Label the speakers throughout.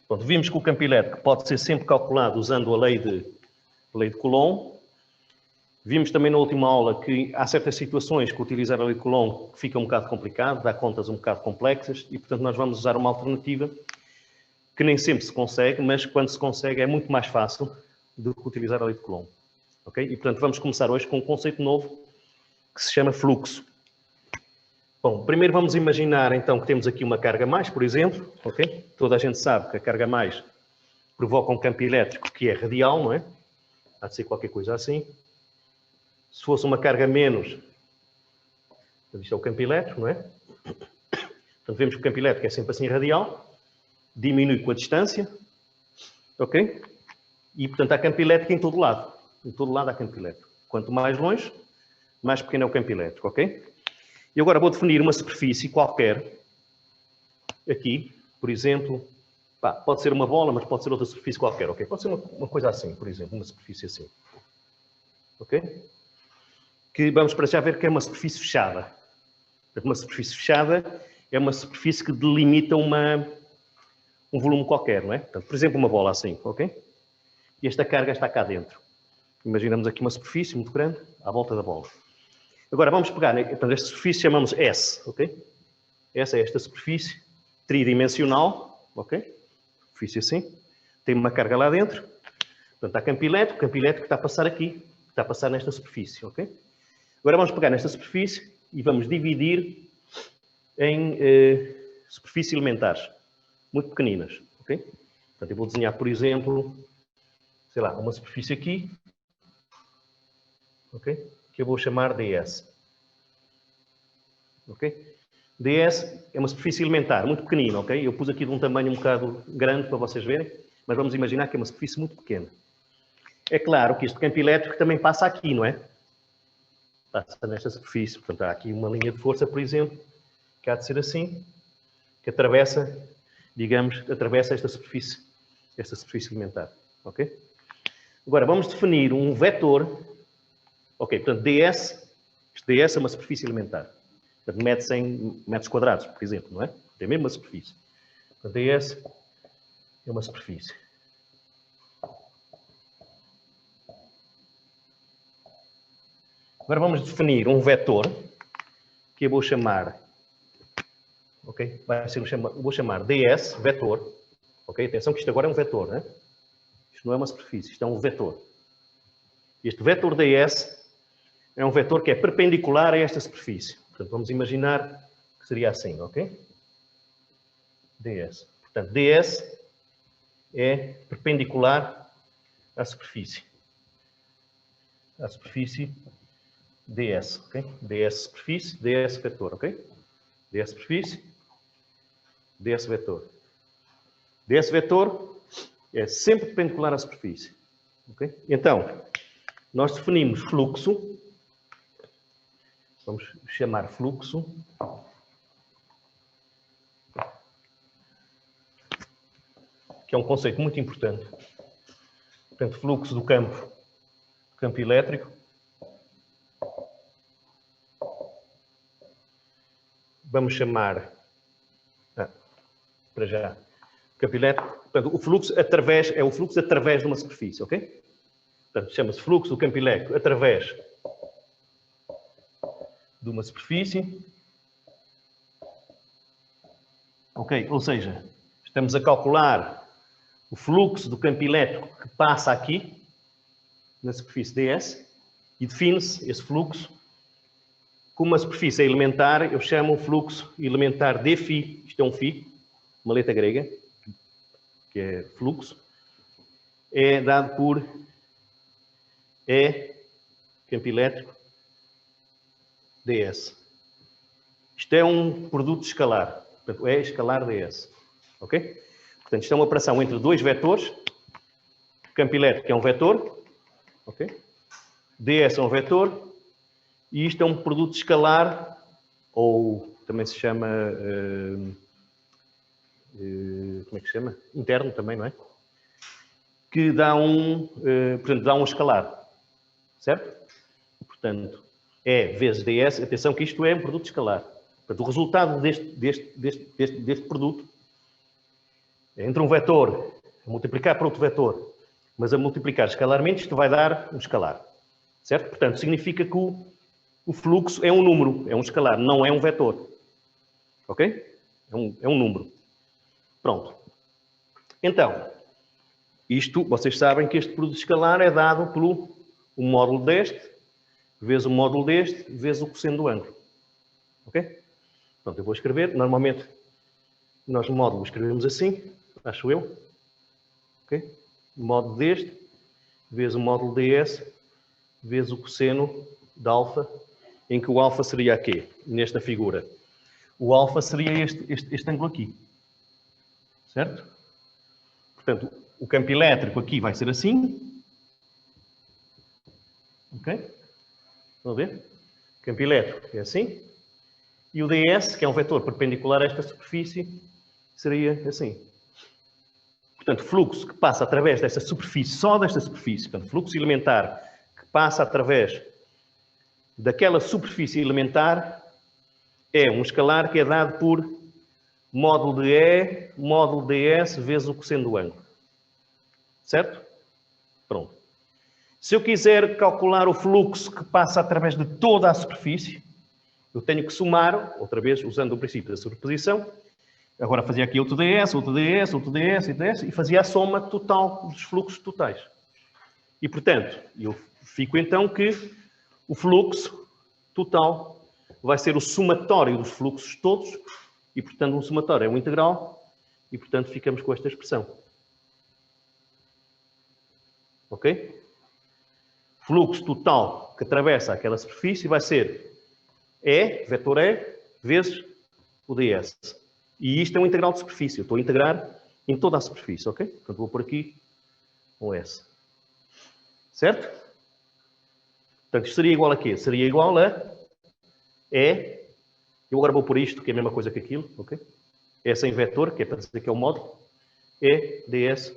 Speaker 1: Pronto, vimos que o campo elétrico pode ser sempre calculado usando a lei de Coulomb. Vimos também na última aula que há certas situações que utilizar a lei de Coulomb fica um bocado complicado, dá contas um bocado complexas e, portanto, nós vamos usar uma alternativa que nem sempre se consegue, mas quando se consegue é muito mais fácil do que utilizar a lei de Coulomb. Okay? E, portanto, vamos começar hoje com um conceito novo que se chama fluxo. Bom, primeiro vamos imaginar então que temos aqui uma carga mais, por exemplo. Okay? Toda a gente sabe que a carga mais provoca um campo elétrico que é radial, não é? Há de ser qualquer coisa assim. Se fosse uma carga menos, isto é o campo elétrico, não é? Portanto, vemos que o campo elétrico é sempre assim radial, diminui com a distância, ok? E, portanto, há campo elétrico em todo lado. Em todo lado há campo elétrico. Quanto mais longe, mais pequeno é o campo elétrico, ok? E agora vou definir uma superfície qualquer, aqui, por exemplo, pode ser uma bola, mas pode ser outra superfície qualquer, ok? Pode ser uma coisa assim, por exemplo, uma superfície assim, ok? Que vamos para já ver que é uma superfície fechada. Uma superfície fechada é uma superfície que delimita um volume qualquer, não é? Portanto, por exemplo, uma bola assim, ok? E esta carga está cá dentro. Imaginamos aqui uma superfície muito grande à volta da bola. Agora vamos pegar, portanto, esta superfície chamamos S, ok? Essa é esta superfície tridimensional, ok? Superfície assim. Tem uma carga lá dentro. Portanto, há campo elétrico. O campo elétrico está a passar aqui. Está a passar nesta superfície, ok? Agora vamos pegar nesta superfície e vamos dividir em superfícies elementares, muito pequeninas, ok? Portanto, eu vou desenhar, por exemplo, sei lá, uma superfície aqui, ok? Que eu vou chamar DS. Ok? DS é uma superfície elementar, muito pequenina, ok? Eu pus aqui de um tamanho um bocado grande para vocês verem, mas vamos imaginar que é uma superfície muito pequena. É claro que este campo elétrico também passa aqui, não é? Passa nesta superfície. Portanto, há aqui uma linha de força, por exemplo, que há de ser assim, que atravessa, digamos, atravessa esta superfície elementar, ok? Agora, vamos definir um vetor, ok, portanto, DS, este DS é uma superfície elementar. Portanto, mede-se em metros quadrados, por exemplo, não é? Tem mesmo uma superfície. Portanto, DS é uma superfície. Agora vamos definir um vetor, que eu vou chamar, ok? Vou chamar DS, vetor, ok? Atenção que isto agora é um vetor, né? Isto não é uma superfície, isto é um vetor. Este vetor DS é um vetor que é perpendicular a esta superfície. Portanto, vamos imaginar que seria assim, ok? DS. Portanto, DS é perpendicular à superfície. À superfície DS, ok? DS superfície, DS vetor, ok? DS superfície, DS vetor. DS vetor é sempre perpendicular à superfície, ok? Então, nós definimos fluxo, vamos chamar fluxo, que é um conceito muito importante. Portanto, fluxo do campo elétrico. Vamos chamar, para já, campo elétrico. Portanto, o fluxo é o fluxo através de uma superfície, ok? Portanto, chama-se fluxo do campo elétrico através de uma superfície. Ok? Ou seja, estamos a calcular o fluxo do campo elétrico que passa aqui, na superfície DS, e define-se esse fluxo. Como a superfície é elementar, eu chamo o fluxo elementar dφ, isto é um φ, uma letra grega, que é fluxo, é dado por E, campo elétrico, ds. Isto é um produto escalar, portanto, é escalar ds. Ok? Portanto, isto é uma operação entre dois vetores. O campo elétrico é um vetor, ok? ds é um vetor, e isto é um produto escalar, ou também se chama, como é que se chama? Interno também, não é? Que dá portanto, dá um escalar, certo? Portanto, E vezes ds, atenção que isto é um produto escalar. Portanto, o resultado deste produto entre um vetor a multiplicar por outro vetor, mas a multiplicar escalarmente, isto vai dar um escalar. Certo? Portanto, significa que o fluxo é um número, é um escalar, não é um vetor. Ok? É um número. Pronto. Então, isto, vocês sabem que este produto escalar é dado pelo o módulo deste, vezes o módulo deste, vezes o cosseno do ângulo. Ok? Pronto, eu vou escrever. Normalmente, nós no módulo escrevemos assim, acho eu. Ok? O módulo deste, vezes o módulo ds, vezes o cosseno de alfa, em que o alfa seria aqui, nesta figura. O alfa seria este ângulo aqui. Certo? Portanto, o campo elétrico aqui vai ser assim. Ok? Estão a ver? O campo elétrico é assim. E o ds, que é um vetor perpendicular a esta superfície, seria assim. Portanto, fluxo que passa através desta superfície, só desta superfície, portanto, fluxo elementar que passa através daquela superfície elementar é um escalar que é dado por módulo de E, módulo ds, vezes o cosseno do ângulo. Certo? Pronto. Se eu quiser calcular o fluxo que passa através de toda a superfície, eu tenho que somar, outra vez, usando o princípio da superposição. Agora fazia aqui outro ds, outro ds, outro ds, e fazia a soma total dos fluxos totais. E, portanto, eu fico então que o fluxo total vai ser o somatório dos fluxos todos, e, portanto, um somatório é um integral, e, portanto, ficamos com esta expressão. Ok? Fluxo total que atravessa aquela superfície vai ser E, vetor E, vezes o ds. E isto é um integral de superfície. Eu estou a integrar em toda a superfície, ok? Portanto, vou pôr aqui um S. Certo? Portanto, isto seria igual a quê? Seria igual a E. Eu agora vou pôr isto, que é a mesma coisa que aquilo, ok? E sem vetor, que é para dizer que é o módulo. E ds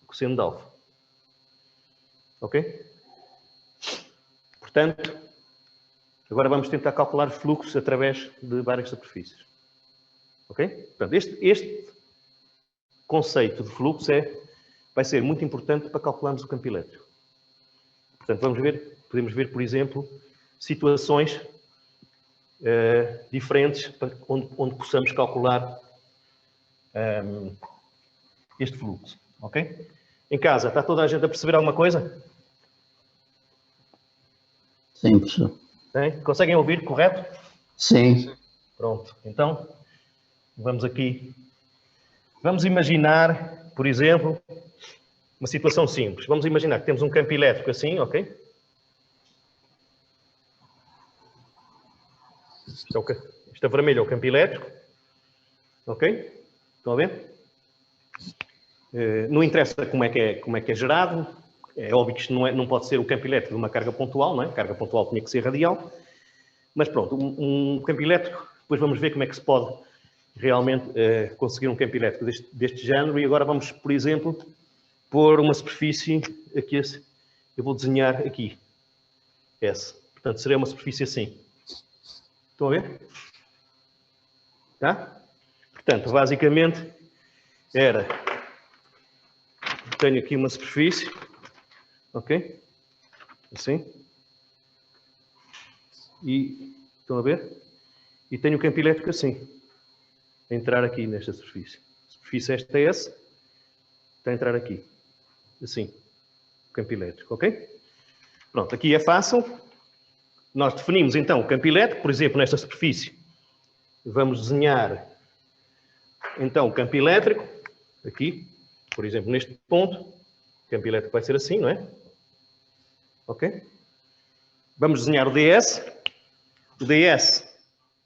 Speaker 1: cosseno de alfa. Ok? Portanto, agora vamos tentar calcular fluxos através de várias superfícies. Ok? Portanto, este conceito de fluxo vai ser muito importante para calcularmos o campo elétrico. Portanto, podemos ver, por exemplo, situações diferentes onde possamos calcular este fluxo. Ok? Em casa, está toda a gente a perceber alguma coisa?
Speaker 2: Sim, professor.
Speaker 1: Conseguem ouvir, correto?
Speaker 2: Sim.
Speaker 1: Pronto. Então, vamos aqui. Vamos imaginar, por exemplo, uma situação simples. Vamos imaginar que temos um campo elétrico assim, ok? Isto é vermelho é o campo elétrico. Ok? Estão a ver? Não interessa como é que é gerado. É óbvio que isto não pode ser o campo elétrico de uma carga pontual, não é? A carga pontual tinha que ser radial. Mas pronto, um campo elétrico, depois vamos ver como é que se pode realmente conseguir um campo elétrico deste género. E agora vamos, por exemplo, pôr uma superfície aqui. Eu vou desenhar aqui. S. Portanto, seria uma superfície assim. Estão a ver? Tá? Portanto, basicamente, tenho aqui uma superfície, ok? Assim. E, estão a ver? E tenho o campo elétrico assim. A entrar aqui nesta superfície. A superfície esta é S. Está a entrar aqui. Assim. O campo elétrico, ok? Pronto, aqui é fácil. Nós definimos então o campo elétrico, por exemplo, nesta superfície. Vamos desenhar então o campo elétrico, aqui, por exemplo, neste ponto. O campo elétrico vai ser assim, não é? Ok? Vamos desenhar o ds. O ds,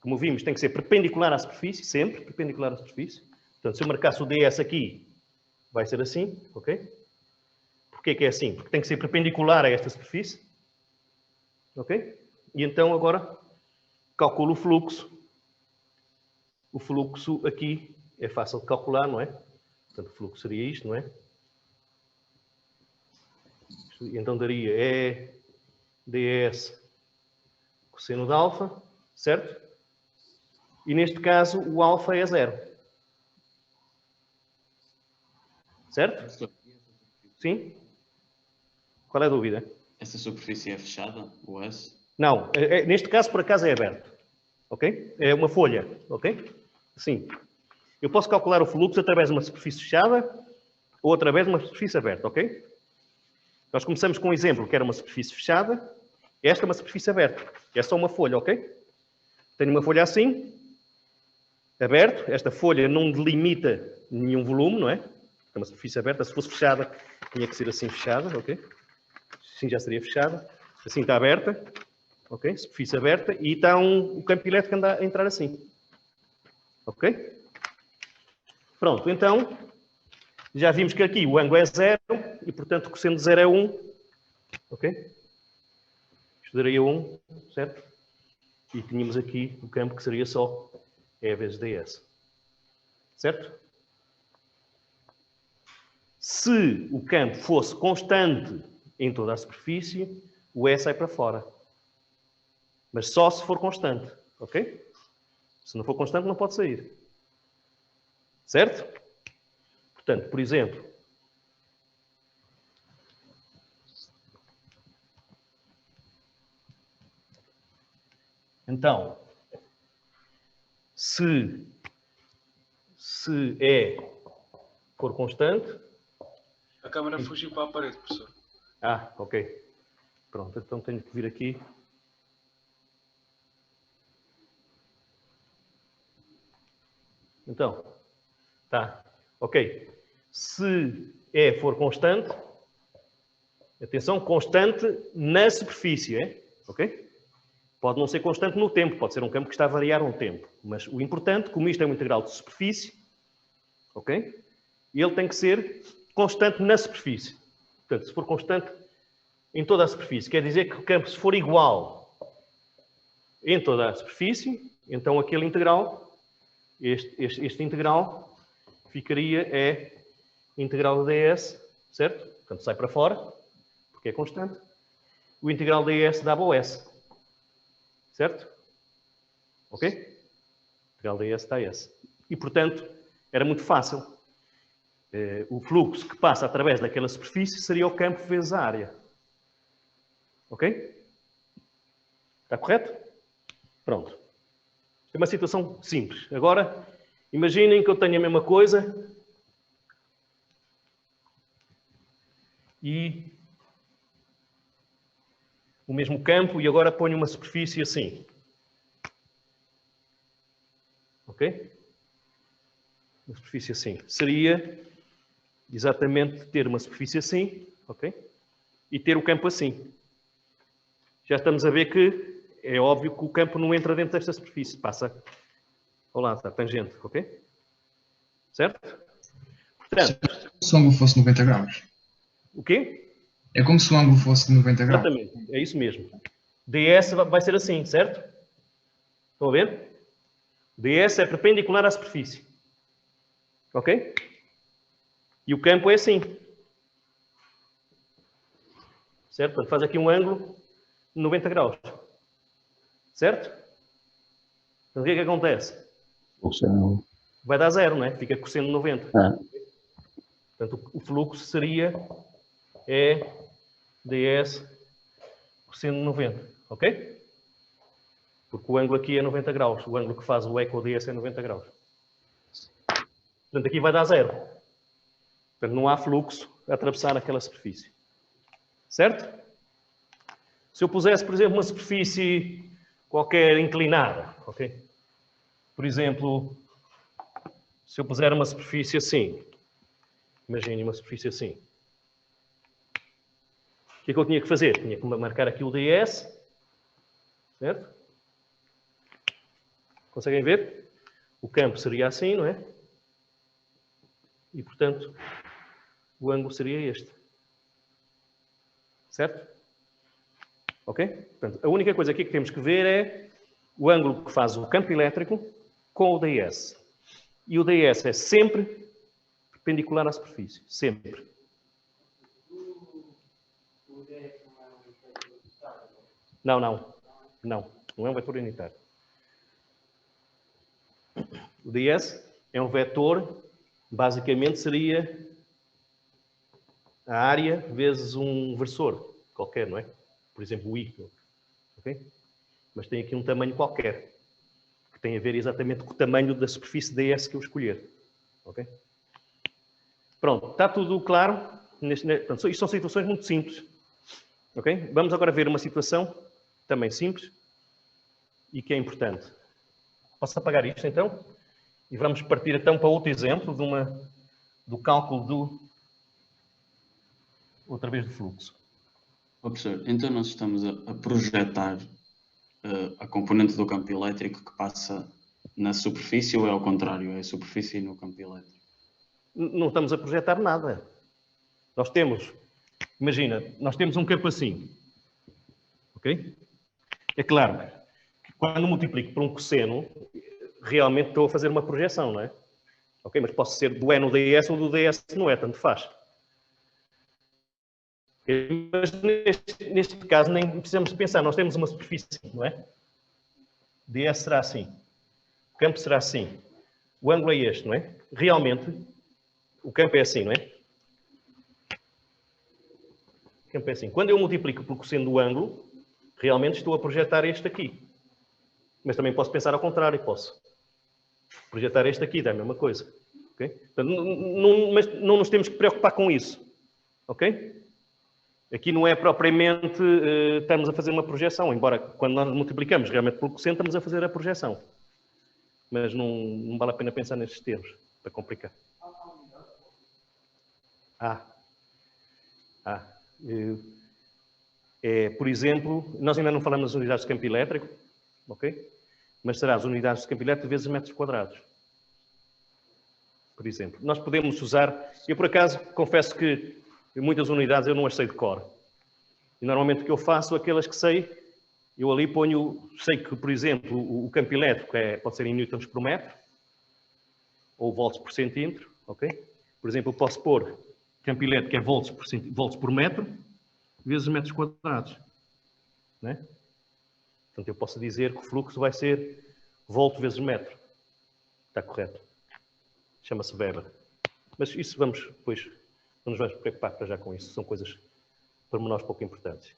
Speaker 1: como vimos, tem que ser perpendicular à superfície, sempre perpendicular à superfície. Portanto, se eu marcasse o ds aqui, vai ser assim, ok? Porquê que é assim? Porque tem que ser perpendicular a esta superfície. Ok? E então agora calculo o fluxo. O fluxo aqui é fácil de calcular, não é? Portanto, o fluxo seria isto, não é? Então daria E ds cosseno de alfa, certo? E neste caso o alfa é 0. Certo? Sim? Qual é a dúvida?
Speaker 3: Essa superfície é fechada, o S?
Speaker 1: Não, neste caso, por acaso, é aberto. Ok? É uma folha. Ok? Sim. Eu posso calcular o fluxo através de uma superfície fechada ou através de uma superfície aberta. Ok? Nós começamos com um exemplo que era uma superfície fechada. Esta é uma superfície aberta. É só uma folha, ok? Tenho uma folha assim, aberto. Esta folha não delimita nenhum volume, não é? É uma superfície aberta. Se fosse fechada, tinha que ser assim fechada, ok? Assim já seria fechada. Assim está aberta, ok? Superfície aberta. E está o campo elétrico a entrar assim. Ok? Pronto, então, já vimos que aqui o ângulo é 0 e, portanto, o cosseno de 0 é 1. Ok? Isto daria 1, certo? E tínhamos aqui o campo que seria só E vezes ds. Certo? Se o campo fosse constante em toda a superfície, o E sai para fora. Mas só se for constante. Ok? Se não for constante, não pode sair. Certo? Portanto, por exemplo, então, se E for constante...
Speaker 4: A câmera fugiu para a parede, professor.
Speaker 1: Ah, ok. Pronto, então tenho que vir aqui. Então, tá. Ok. Se E for constante, atenção, constante na superfície, é? Ok? Pode não ser constante no tempo, pode ser um campo que está a variar um tempo. Mas o importante, como isto é um integral de superfície, ok? Ele tem que ser constante na superfície. Portanto, se for constante em toda a superfície, quer dizer que o campo, se for igual em toda a superfície, então aquele integral, este integral, ficaria integral de ds, certo? Portanto, sai para fora, porque é constante. O integral de ds dá o s. Certo? Ok? O integral de ds dá s. E, portanto, era muito fácil. O fluxo que passa através daquela superfície seria o campo vezes a área. Ok? Está correto? Pronto. É uma situação simples. Agora, imaginem que eu tenho a mesma coisa e o mesmo campo e agora ponho uma superfície assim. Ok? Uma superfície assim. Seria exatamente ter uma superfície assim, ok? E ter o campo assim. Já estamos a ver que é óbvio que o campo não entra dentro desta superfície. Passa ao lado da tangente, ok? Certo? Portanto,
Speaker 5: Se o ângulo fosse 90 graus.
Speaker 1: o quê?
Speaker 5: É como se o ângulo fosse de 90 graus.
Speaker 1: Exatamente, é isso mesmo. ds vai ser assim, certo? Estão a ver? ds é perpendicular à superfície. Ok? E o campo é assim. Certo? Portanto, faz aqui um ângulo de 90 graus. Certo? Então, o que é que acontece? Vai dar 0, não é? Fica cosseno de 90. Portanto, o fluxo seria ds cosseno de 90. Ok? Porque o ângulo aqui é 90 graus. O ângulo que faz o E com o ds é 90 graus. Portanto, aqui vai dar 0. Portanto, não há fluxo a atravessar aquela superfície. Certo? Se eu pusesse, por exemplo, uma superfície qualquer inclinada, ok? Por exemplo, se eu puser uma superfície assim, imagine uma superfície assim. O que é que eu tinha que fazer? Tinha que marcar aqui o ds, certo? Conseguem ver? O campo seria assim, não é? E, portanto, o ângulo seria este. Certo? Ok? Portanto, a única coisa aqui que temos que ver é o ângulo que faz o campo elétrico com o ds. E o ds é sempre perpendicular à superfície. Sempre. Não é um vetor unitário. O ds é um vetor, basicamente seria a área vezes um versor qualquer, não é? Por exemplo, o I. Ok? Mas tem aqui um tamanho qualquer, que tem a ver exatamente com o tamanho da superfície DS que eu escolher. Ok? Pronto, está tudo claro? Isto são situações muito simples. Ok? Vamos agora ver uma situação também simples e que é importante. Posso apagar isto então? E vamos partir então para outro exemplo do cálculo outra vez do fluxo.
Speaker 3: Ó, professor, então nós estamos a projetar a componente do campo elétrico que passa na superfície ou é ao contrário? É a superfície no campo elétrico?
Speaker 1: Não estamos a projetar nada. Nós temos, imagina, nós temos um campo assim. Ok? É claro que quando multiplico por um cosseno, realmente estou a fazer uma projeção, não é? Ok? Mas posso ser do E no DS ou do DS no E, tanto faz. Mas neste caso nem precisamos pensar, nós temos uma superfície, não é? DS será assim. O campo será assim. O ângulo é este, não é? Realmente, o campo é assim, não é? O campo é assim. Quando eu multiplico por cosseno do ângulo, realmente estou a projetar este aqui. Mas também posso pensar ao contrário, posso projetar este aqui, dá a mesma coisa. Okay? Portanto, mas não nos temos que preocupar com isso. Ok? Aqui não é propriamente estamos a fazer uma projeção, embora quando nós multiplicamos realmente por cosseno, estamos a fazer a projeção. Mas não vale a pena pensar nestes termos, para complicar. Por exemplo, nós ainda não falamos das unidades de campo elétrico, ok? Mas será as unidades de campo elétrico vezes metros quadrados. Por exemplo, nós podemos usar... Eu, por acaso, confesso que muitas unidades eu não as sei de cor. E normalmente o que eu faço, aquelas que sei, eu ali ponho... Sei que, por exemplo, o campo elétrico pode ser em newtons por metro, ou volts por centímetro, ok? Por exemplo, eu posso pôr campo elétrico é volts por metro, vezes metros quadrados. Não é? Portanto, eu posso dizer que o fluxo vai ser volt vezes metro. Está correto. Chama-se Weber. Mas isso não nos vamos preocupar para já com isso. São coisas, pormenores pouco importantes.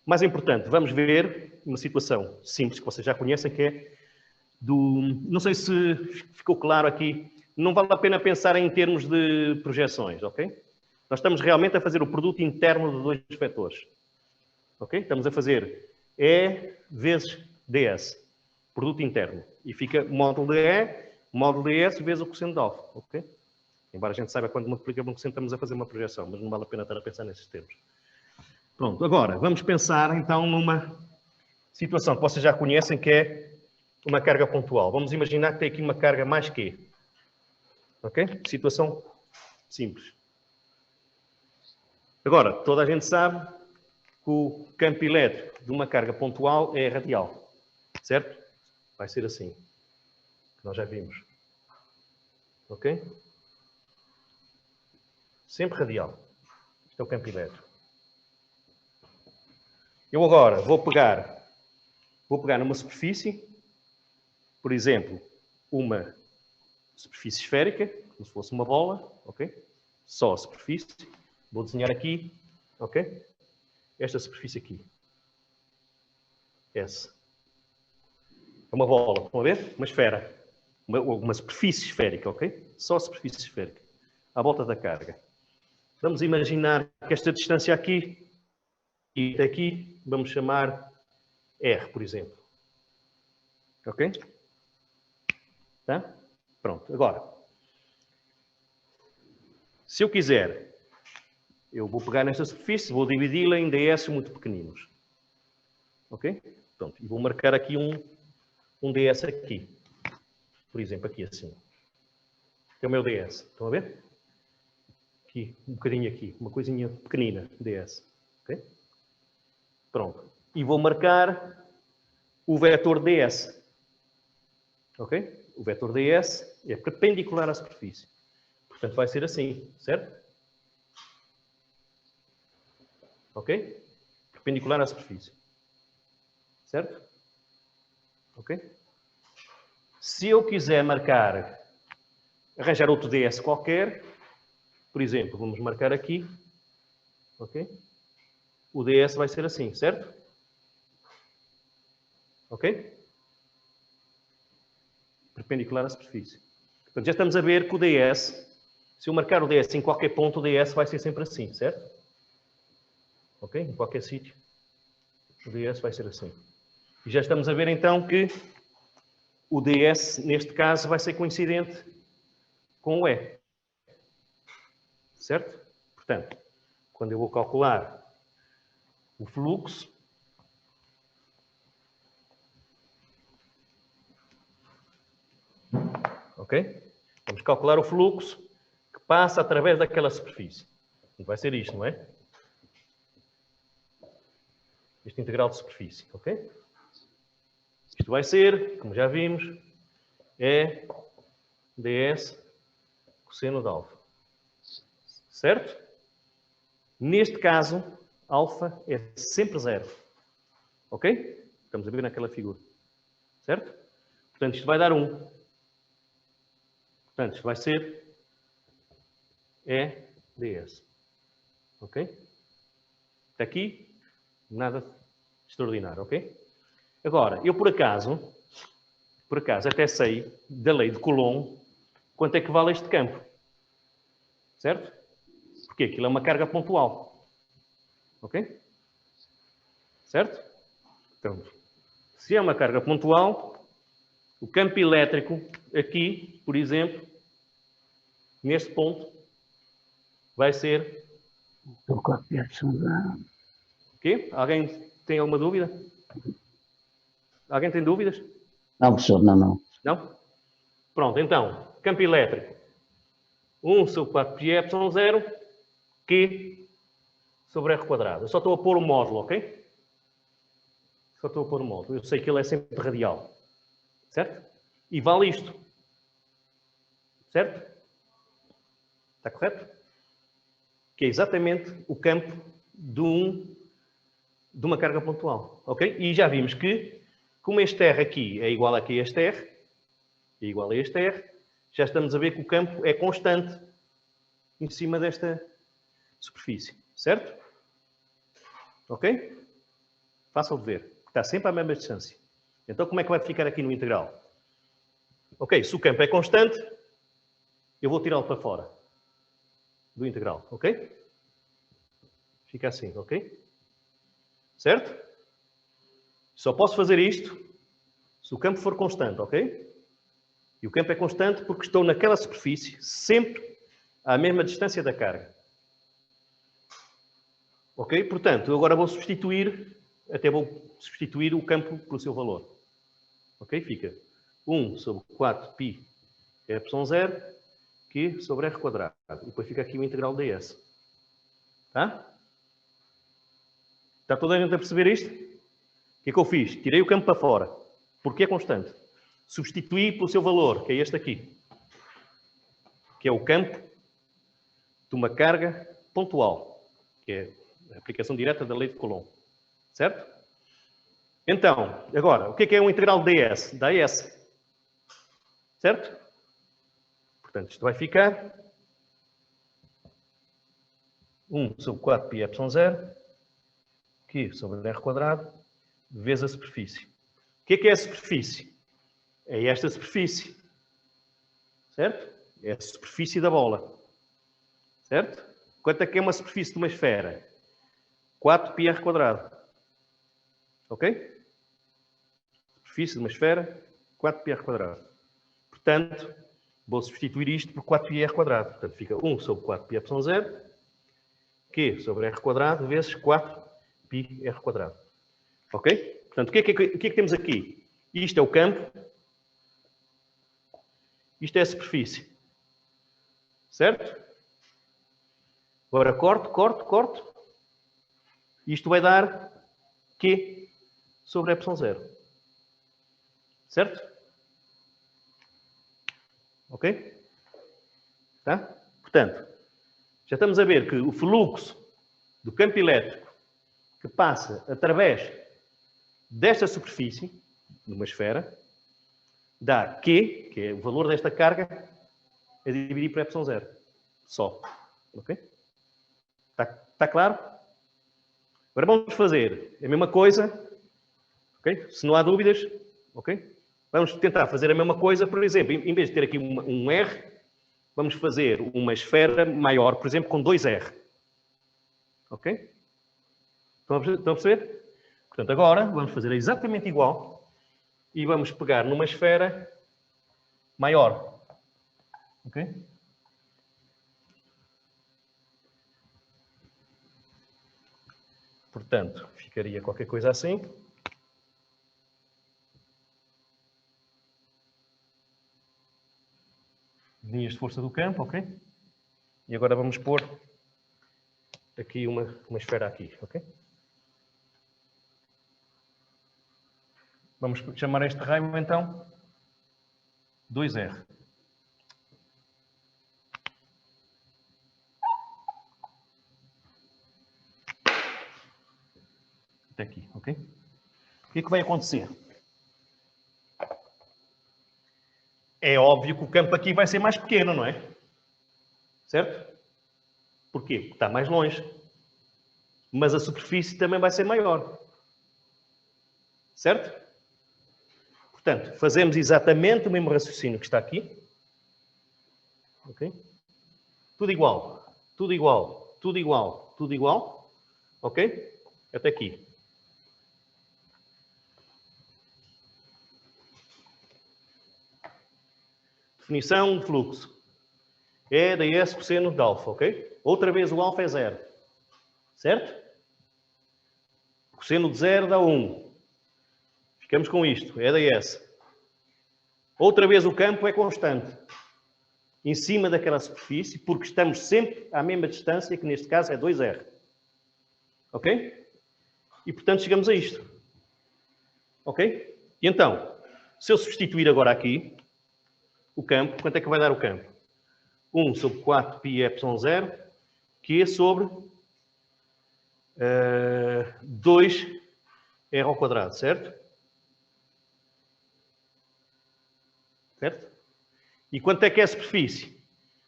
Speaker 1: Mais importante, vamos ver uma situação simples que vocês já conhecem, que é não sei se ficou claro aqui, não vale a pena pensar em termos de projeções, ok? Nós estamos realmente a fazer o produto interno de dois vetores. Ok? Estamos a fazer E vezes DS. Produto interno. E fica módulo de E, módulo de DS vezes o cosseno de alfa. Ok? Embora a gente saiba quando multiplicamos um cosseno, estamos a fazer uma projeção, mas não vale a pena estar a pensar nesses termos. Pronto, agora vamos pensar então numa situação que vocês já conhecem, que é uma carga pontual. Vamos imaginar que tem aqui uma carga mais Q. Ok? Situação simples. Agora, toda a gente sabe que o campo elétrico de uma carga pontual é radial. Certo? Vai ser assim. Que nós já vimos. Ok? Sempre radial. Isto é o campo elétrico. Eu agora vou pegar numa superfície, por exemplo, uma superfície esférica, como se fosse uma bola, ok? Só a superfície. Vou desenhar aqui, ok? Esta superfície aqui. S. É uma bola, estão a ver? Uma esfera. Uma superfície esférica, ok? Só a superfície esférica. À volta da carga. Vamos imaginar que esta distância aqui e até aqui, vamos chamar R, por exemplo. Ok? Tá? Pronto. Agora, se eu quiser, eu vou pegar nesta superfície, vou dividi-la em DS muito pequeninos. Ok? Pronto. E vou marcar aqui um DS aqui. Por exemplo, aqui assim. Que é o meu DS. Estão a ver? Aqui, um bocadinho aqui. Uma coisinha pequenina, DS. Ok? Pronto. E vou marcar o vetor DS. Ok? O vetor DS é perpendicular à superfície. Portanto, vai ser assim, certo? Ok? Perpendicular à superfície. Certo? Ok? Se eu quiser arranjar outro DS qualquer, por exemplo, vamos marcar aqui Ok? O ds vai ser assim, certo? Ok? Perpendicular à superfície. Portanto, já estamos a ver que o ds, se eu marcar o ds em qualquer ponto, o ds vai ser sempre assim, certo? Ok? Em qualquer sítio, o ds vai ser assim. E já estamos a ver então que o ds, neste caso, vai ser coincidente com o E. Certo? Portanto, quando eu vou calcular o fluxo, ok? Vamos calcular o fluxo que passa através daquela superfície. Vai ser isto, não é? Este integral de superfície, ok? Isto vai ser, como já vimos, é ds cosseno de alfa. Certo? Neste caso, alfa é sempre zero. Ok? Estamos a ver naquela figura. Certo? Portanto, isto vai dar 1. Portanto, isto vai ser E ds. Ok? Até aqui, nada extraordinário, ok? Agora, eu por acaso até sei da lei de Coulomb quanto é que vale este campo. Certo? Porque aquilo é uma carga pontual. Ok? Certo? Então, se é uma carga pontual, o campo elétrico aqui, por exemplo, neste ponto, vai ser...
Speaker 2: Estou com a peça.
Speaker 1: O quê? Alguém tem alguma dúvida? Alguém tem dúvidas?
Speaker 2: Não, professor, não.
Speaker 1: Não? Pronto, então, campo elétrico. 1 sobre 4 pi epsilon 0, Q sobre R quadrado. Eu só estou a pôr o módulo, ok? Só estou a pôr o módulo. Eu sei que ele é sempre radial. Certo? E vale isto. Certo? Está correto? Que é exatamente o campo de uma carga pontual. Ok? E já vimos que, como este R aqui é igual a este R, é igual a este R, já estamos a ver que o campo é constante em cima desta superfície. Certo? Ok? Fácil de ver. Está sempre à mesma distância. Então, como é que vai ficar aqui no integral? Ok, se o campo é constante, eu vou tirá-lo para fora do integral. Ok? Fica assim, ok? Certo? Só posso fazer isto se o campo for constante, ok? E o campo é constante porque estou naquela superfície sempre à mesma distância da carga. Ok? Portanto, eu agora vou substituir o campo pelo seu valor. Ok? Fica 1 sobre 4 π epsilon 0 Q sobre R quadrado. E depois fica aqui o integral ds. Tá? Está toda a gente a perceber isto? O que é que eu fiz? Tirei o campo para fora. Porque é constante. Substituí pelo seu valor, que é este aqui. Que é o campo de uma carga pontual. Que é a aplicação direta da lei de Coulomb. Certo? Então, agora, o que é um integral ds? Dá S. Certo? Portanto, isto vai ficar 1 sobre 4 π epsilon 0 Q sobre R quadrado vezes a superfície. O que é a superfície? É esta superfície. Certo? É a superfície da bola. Certo? Quanto é que é uma superfície de uma esfera? 4 π R quadrado. Ok? Superfície de uma esfera, 4 π R quadrado. Portanto, vou substituir isto por 4 π R quadrado. Portanto, fica 1 sobre 4 π epsilon 0 Q sobre R quadrado vezes 4 π R quadrado. Ok? Portanto, o que é que temos aqui? Isto é o campo. Isto é a superfície. Certo? Agora corto. Isto vai dar Q sobre epsilon 0. Certo? Ok? Tá? Portanto, já estamos a ver que o fluxo do campo elétrico que passa através desta superfície, numa esfera, dá Q, que é o valor desta carga, a dividir por epsilon 0. Só. Ok? Está Está claro? Agora vamos fazer a mesma coisa, ok? Se não há dúvidas, ok? Vamos tentar fazer a mesma coisa, por exemplo, em vez de ter aqui um R, vamos fazer uma esfera maior, por exemplo, com 2R. Ok? Estão a perceber? Portanto, agora vamos fazer exatamente igual e vamos pegar numa esfera maior. Ok? Portanto, ficaria qualquer coisa assim. Linhas de força do campo, ok? E agora vamos pôr aqui uma esfera aqui, ok? Vamos chamar este raio, então, 2R. Até aqui, ok? O que é que vai acontecer? É óbvio que o campo aqui vai ser mais pequeno, não é? Certo? Porquê? Porque está mais longe. Mas a superfície também vai ser maior. Certo? Portanto, fazemos exatamente o mesmo raciocínio que está aqui. Ok? Tudo igual. Tudo igual. Tudo igual. Tudo igual. Ok? Até aqui. Definição de fluxo. É ds cosseno de alfa, ok? Outra vez o alfa é 0. Certo? Cosseno de 0 dá 1. Ficamos com isto. É ds. Outra vez o campo é constante. Em cima daquela superfície, porque estamos sempre à mesma distância, que neste caso é 2R. Ok? E, portanto, chegamos a isto. Ok? E então, se eu substituir agora aqui o campo, quanto é que vai dar o campo? 1 sobre 4 π ε0, que é sobre 2R ao quadrado, certo? Certo? E quanto é que é a superfície?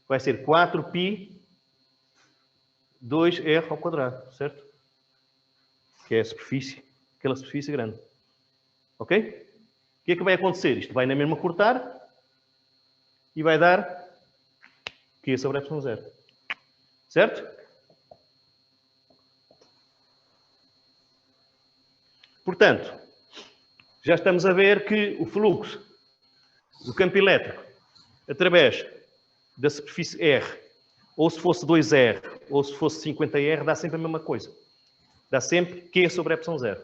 Speaker 1: Vai ser 4π 2R ao quadrado, certo? Que é a superfície, aquela superfície grande. Ok? O que é que vai acontecer? Isto vai na mesma cortar e vai dar Q sobre ε0. Certo? Portanto, já estamos a ver que o fluxo do campo elétrico através da superfície R, ou se fosse 2R, ou se fosse 50R, dá sempre a mesma coisa. Dá sempre Q sobre ε0.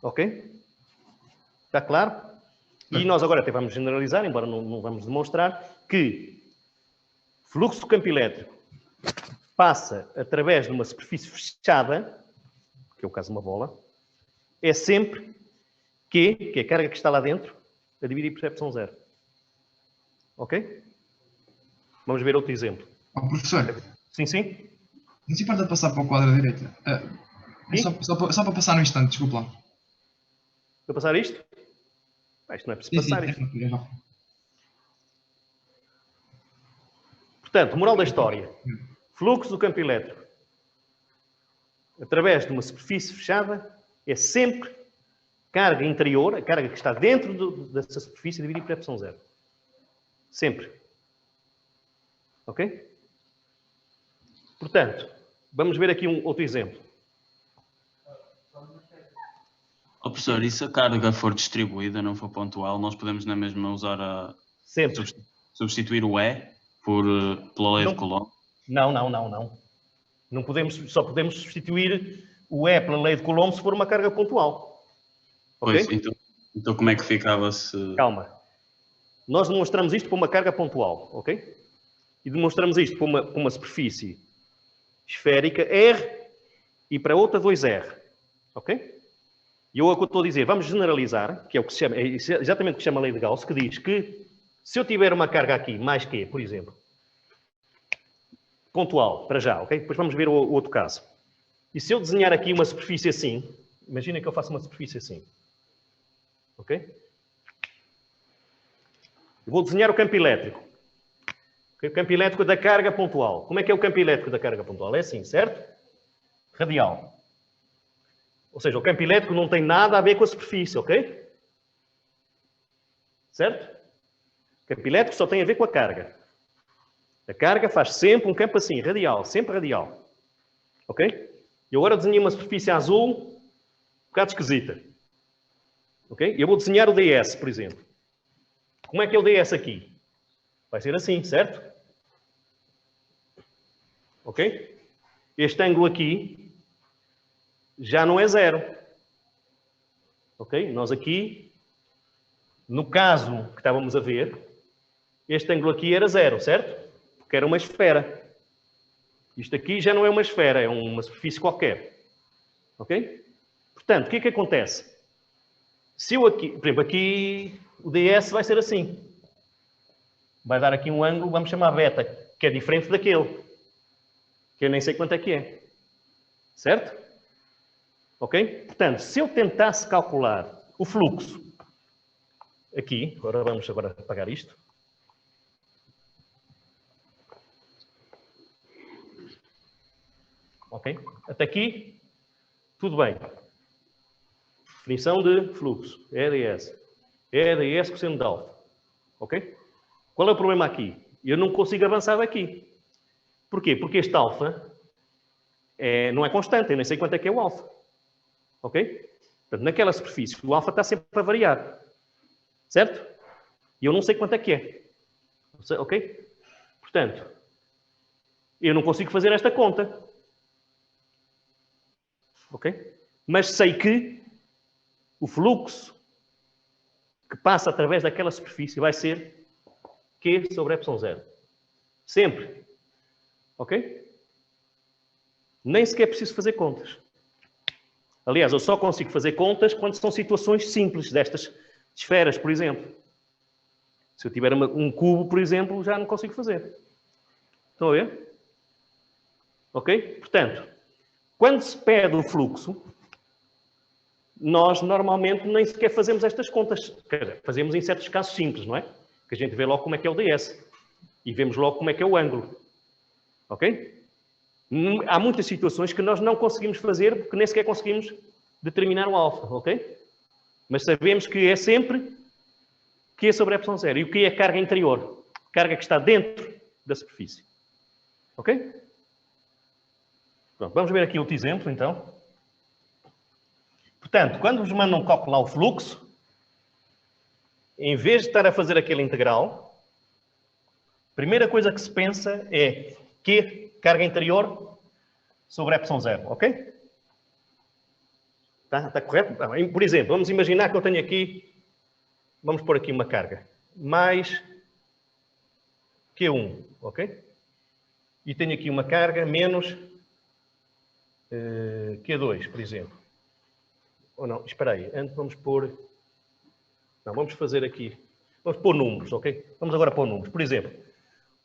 Speaker 1: Ok? Está claro? E nós agora até vamos generalizar, embora não vamos demonstrar, que o fluxo do campo elétrico passa através de uma superfície fechada, que é o caso de uma bola, é sempre Q, que é a carga que está lá dentro, a dividir por ε0. Ok? Vamos ver outro exemplo.
Speaker 5: Oh, professor,
Speaker 1: Sim, sim.
Speaker 5: não se importa de passar para o quadro à direita? Só para passar no instante, desculpa lá.
Speaker 1: Vou passar isto? Isto não é preciso passar isto. Portanto, moral da história. Fluxo do campo elétrico através de uma superfície fechada é sempre carga interior, a carga que está dentro dessa superfície, dividida por ε0. Sempre. Ok? Portanto, vamos ver aqui outro exemplo.
Speaker 3: Oh, professor, e se a carga for distribuída, não for pontual, nós podemos na mesma usar
Speaker 1: Sempre.
Speaker 3: substituir o E pela lei de Coulomb?
Speaker 1: Não. Não podemos, só podemos substituir o E pela lei de Coulomb se for uma carga pontual.
Speaker 3: Pois,
Speaker 1: Ok?
Speaker 3: então como é que ficava se...
Speaker 1: Calma. Nós demonstramos isto para uma carga pontual, ok? E demonstramos isto para uma superfície esférica R e para outra 2R, ok? E eu é o que eu estou a dizer, vamos generalizar, que é o que se chama, é exatamente o que se chama a lei de Gauss, que diz que se eu tiver uma carga aqui mais Q, por exemplo, pontual, para já, ok? Depois vamos ver o outro caso. E se eu desenhar aqui uma superfície assim, imagina que eu faço uma superfície assim, ok? Eu vou desenhar o campo elétrico. O campo elétrico da carga pontual. Como é que é o campo elétrico da carga pontual? É assim, certo? Radial. Ou seja, o campo elétrico não tem nada a ver com a superfície, ok? Certo? O campo elétrico só tem a ver com a carga. A carga faz sempre um campo assim, radial, sempre radial. Ok? E agora desenhei uma superfície azul, um bocado esquisita. Ok? Eu vou desenhar o DS, por exemplo. Como é que é o DS aqui? Vai ser assim, certo? Ok? Este ângulo aqui já não é zero. Ok? Nós aqui, no caso que estávamos a ver, este ângulo aqui era zero, certo? Porque era uma esfera. Isto aqui já não é uma esfera, é uma superfície qualquer. Ok? Portanto, o que é que acontece? Se eu aqui, por exemplo, aqui o DS vai ser assim. Vai dar aqui um ângulo, vamos chamar beta, que é diferente daquele. Que eu nem sei quanto é que é. Certo? Ok? Portanto, se eu tentasse calcular o fluxo aqui, agora vamos apagar isto. Ok? Até aqui, tudo bem. Definição de fluxo, EDS. EDS cosseno de alfa. Ok? Qual é o problema aqui? Eu não consigo avançar daqui. Porquê? Porque este alfa não é constante, eu nem sei quanto é que é o alfa. Ok? Portanto, naquela superfície, o alfa está sempre a variar. Certo? E eu não sei quanto é que é. Ok? Portanto, eu não consigo fazer esta conta. Ok? Mas sei que o fluxo que passa através daquela superfície vai ser Q sobre ε0. Sempre. Ok? Nem sequer preciso fazer contas. Aliás, eu só consigo fazer contas quando são situações simples, destas esferas, por exemplo. Se eu tiver um cubo, por exemplo, já não consigo fazer. Estão a ver? Ok? Portanto, quando se pede o fluxo, nós normalmente nem sequer fazemos estas contas. Quer dizer, fazemos em certos casos simples, não é? Que a gente vê logo como é que é o DS. E vemos logo como é que é o ângulo. Ok? Há muitas situações que nós não conseguimos fazer porque nem sequer conseguimos determinar o alfa, ok? Mas sabemos que é sempre Q sobre ε0. E o que é a carga interior? Carga que está dentro da superfície. Ok? Pronto, vamos ver aqui outro exemplo, então. Portanto, quando vos mandam calcular o fluxo, em vez de estar a fazer aquele integral, a primeira coisa que se pensa é Q, carga interior, sobre ε0, ok? Está correto? Por exemplo, vamos imaginar que eu tenho aqui, vamos pôr aqui uma carga, mais Q1, ok? E tenho aqui uma carga menos Q2, por exemplo. Ou não, espera aí, antes vamos pôr... Não, vamos fazer aqui... Vamos pôr números, ok? Vamos agora pôr números. Por exemplo,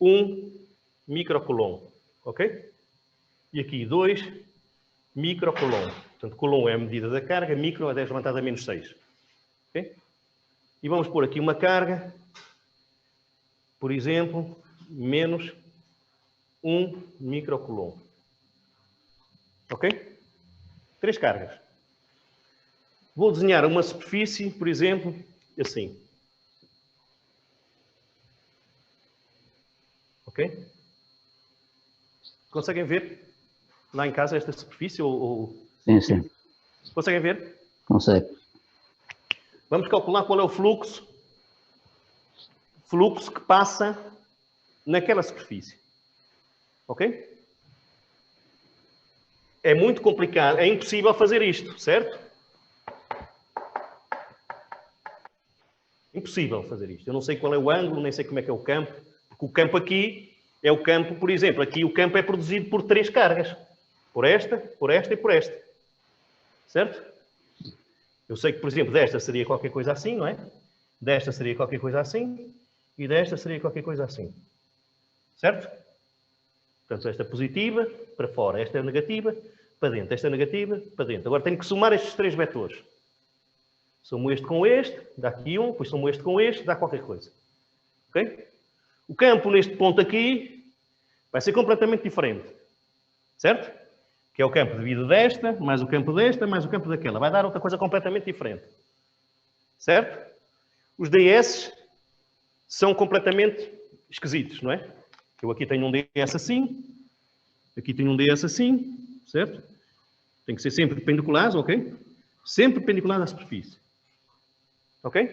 Speaker 1: 1 microcoulomb, ok? E aqui 2 microcoulomb. Portanto, coulomb é a medida da carga, micro é 10 levantado a menos 6. Ok? E vamos pôr aqui uma carga, por exemplo, menos 1 microcoulomb. Ok? 3 cargas. Vou desenhar uma superfície, por exemplo, assim. Ok? Conseguem ver lá em casa esta superfície?
Speaker 2: Sim, sim.
Speaker 1: Conseguem ver?
Speaker 2: Consegue.
Speaker 1: Vamos calcular qual é o fluxo. Fluxo que passa naquela superfície. Ok? É muito complicado, é impossível fazer isto, certo? Impossível fazer isto. Eu não sei qual é o ângulo, nem sei como é que é o campo. Porque o campo aqui é o campo, por exemplo, aqui o campo é produzido por 3 cargas. Por esta e por esta. Certo? Eu sei que, por exemplo, desta seria qualquer coisa assim, não é? Desta seria qualquer coisa assim. E desta seria qualquer coisa assim. Certo? Portanto, esta é positiva, para fora. Esta é negativa, para dentro. Esta é negativa, para dentro. Agora tenho que somar estes 3 vetores. Somo este com este, dá aqui 1. Depois somo este com este, dá qualquer coisa. Ok? O campo neste ponto aqui vai ser completamente diferente. Certo? Que é o campo devido desta, mais o campo desta, mais o campo daquela. Vai dar outra coisa completamente diferente. Certo? Os DS são completamente esquisitos, não é? Eu aqui tenho um DS assim, aqui tenho um DS assim, certo? Tem que ser sempre perpendiculares, ok? Sempre perpendiculares à superfície. Ok?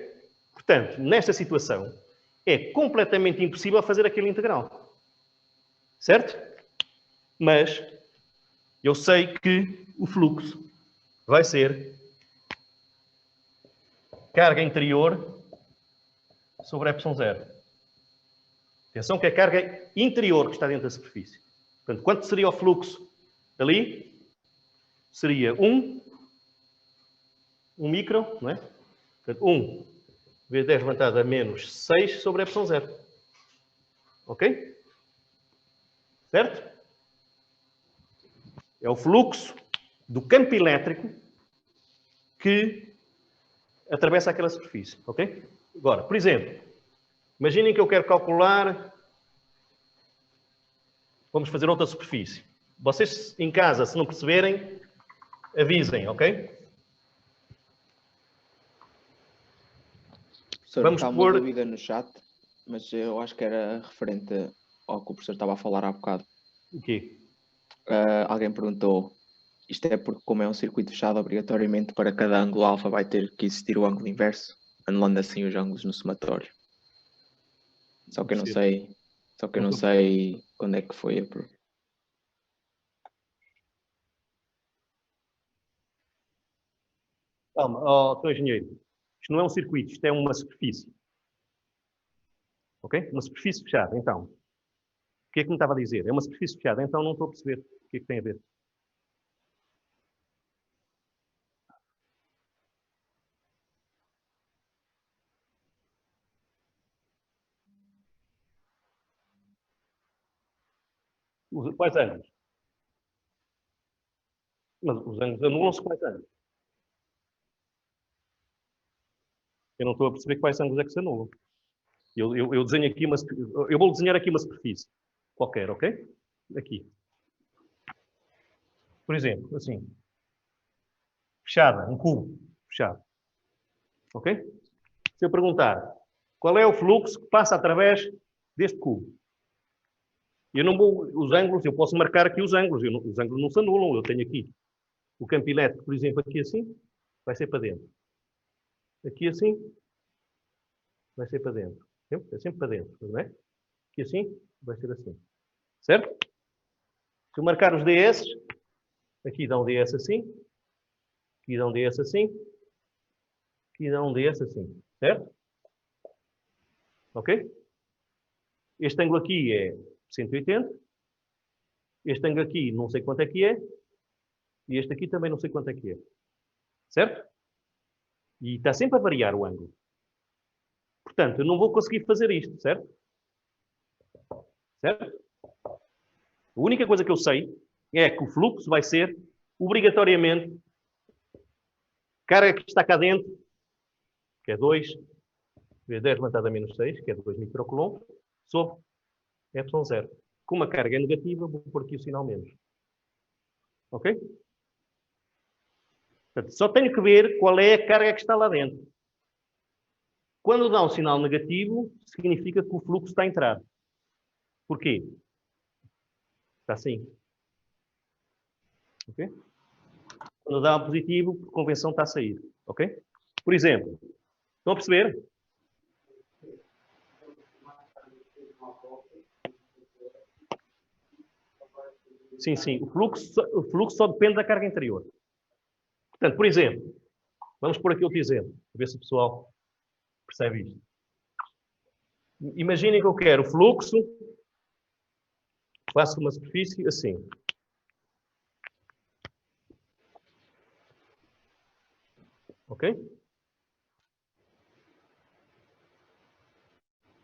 Speaker 1: Portanto, nesta situação, é completamente impossível fazer aquele integral. Certo? Mas eu sei que o fluxo vai ser carga interior sobre ε0. Atenção que é a carga interior que está dentro da superfície. Portanto, quanto seria o fluxo ali? Seria 1 micro, não é? Portanto, 1 vezes 10 levantado a menos 6 sobre ε0. Ok? Certo? É o fluxo do campo elétrico que atravessa aquela superfície. Ok? Agora, por exemplo, imaginem que eu quero calcular... Vamos fazer outra superfície. Vocês em casa, se não perceberem, avisem, ok?
Speaker 6: Professor,
Speaker 1: Vamos
Speaker 6: está uma
Speaker 1: pôr...
Speaker 6: dúvida no chat, mas eu acho que era referente ao que o professor estava a falar há bocado.
Speaker 1: O quê?
Speaker 6: Alguém perguntou, isto é porque como é um circuito fechado, obrigatoriamente para cada ângulo alfa vai ter que existir o ângulo inverso, anulando assim os ângulos no somatório. Só que eu não sei quando é que foi a
Speaker 1: Calma, Sr. Engenheiro. Isto não é um circuito, isto é uma superfície. Ok? Uma superfície fechada. Então, o que é que me estava a dizer? É uma superfície fechada, então não estou a perceber o que é que tem a ver. Quais ângulos? Mas os ângulos anulam-se quais ângulos? Eu não estou a perceber quais ângulos é que se anulam. Eu desenho aqui uma... Eu vou desenhar aqui uma superfície qualquer, ok? Aqui. Por exemplo, assim. Fechada, um cubo fechado. Ok? Se eu perguntar qual é o fluxo que passa através deste cubo, eu não vou... Os ângulos, eu posso marcar aqui os ângulos. Os ângulos não se anulam. Eu tenho aqui o campo elétrico, por exemplo, aqui assim, vai ser para dentro. Aqui assim, vai ser para dentro. É sempre para dentro, não é? Aqui assim, vai ser assim. Certo? Se eu marcar os DS, aqui dá um DS assim, aqui dá um DS assim, aqui dá um DS assim. Certo? Ok? Este ângulo aqui é 180. Este ângulo aqui não sei quanto é que é. E este aqui também não sei quanto é que é. Certo? E está sempre a variar o ângulo. Portanto, eu não vou conseguir fazer isto, certo? Certo? A única coisa que eu sei é que o fluxo vai ser, obrigatoriamente, carga que está cá dentro, que é 2 vezes 10 levantado a menos 6, que é 2 microcoulomb, sobre ε0. Como a carga é negativa, vou pôr aqui o sinal menos. Ok? Portanto, só tenho que ver qual é a carga que está lá dentro. Quando dá um sinal negativo, significa que o fluxo está a entrar. Porquê? Está assim. Ok? Quando dá um positivo, por convenção está a sair. Ok? Por exemplo, estão a perceber? Sim, sim. O fluxo só depende da carga interior. Portanto, por exemplo, vamos pôr aqui outro exemplo, para ver se o pessoal percebe isto. Imaginem que eu quero o fluxo, faço uma superfície assim. Ok?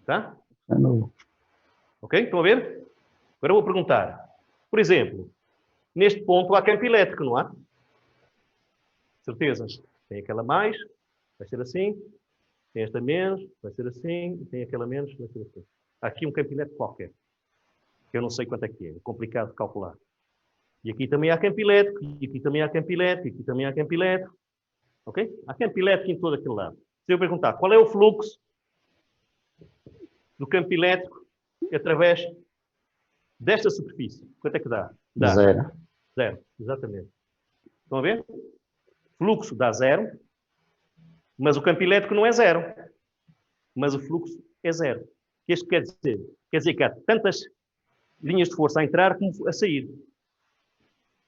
Speaker 1: Tá?
Speaker 2: Anulo.
Speaker 1: Ok? Estão a ver? Agora eu vou perguntar. Por exemplo, neste ponto há campo elétrico, não há? Certeza. Tem aquela mais, vai ser assim. Tem esta menos, vai ser assim. E tem aquela menos, vai ser assim. Há aqui um campo elétrico qualquer, que eu não sei quanto é que é complicado de calcular. E aqui também há campo elétrico, e aqui também há campo elétrico, e aqui também há campo elétrico. Ok? Há campo elétrico em todo aquele lado. Se eu perguntar qual é o fluxo do campo elétrico através desta superfície, quanto é que dá? Dá
Speaker 2: 0.
Speaker 1: 0, exatamente. Estão a ver? Fluxo dá 0, mas o campo elétrico não é 0. Mas o fluxo é 0. O que isto quer dizer? Quer dizer que há tantas linhas de força a entrar como a sair.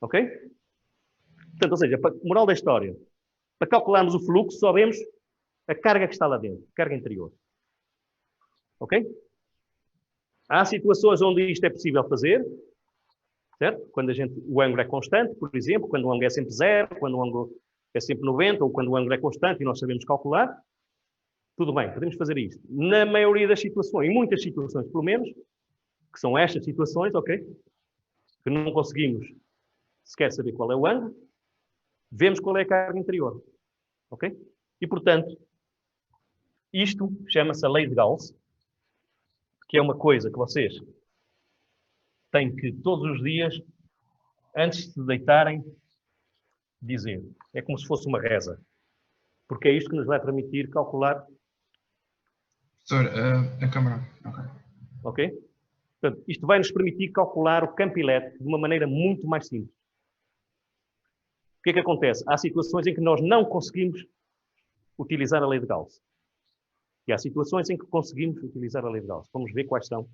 Speaker 1: Ok? Portanto, ou seja, moral da história, para calcularmos o fluxo, só vemos a carga que está lá dentro, a carga interior. Ok? Há situações onde isto é possível fazer, certo? Quando o ângulo é constante, por exemplo, quando o ângulo é sempre 0, quando o ângulo é sempre 90, ou quando o ângulo é constante e nós sabemos calcular, tudo bem, podemos fazer isto. Na maioria das situações, em muitas situações pelo menos, que são estas situações, ok? Que não conseguimos sequer saber qual é o ângulo, vemos qual é a carga interior. Ok? E, portanto, isto chama-se a lei de Gauss, que é uma coisa que vocês têm que, todos os dias, antes de se deitarem, dizer. É como se fosse uma reza. Porque é isto que nos vai permitir calcular.
Speaker 5: Professor, a câmara. Ok.
Speaker 1: Ok? Portanto, isto vai nos permitir calcular o campo elétrico de uma maneira muito mais simples. O que é que acontece? Há situações em que nós não conseguimos utilizar a lei de Gauss. E há situações em que conseguimos utilizar a lei de Gauss. Vamos ver quais são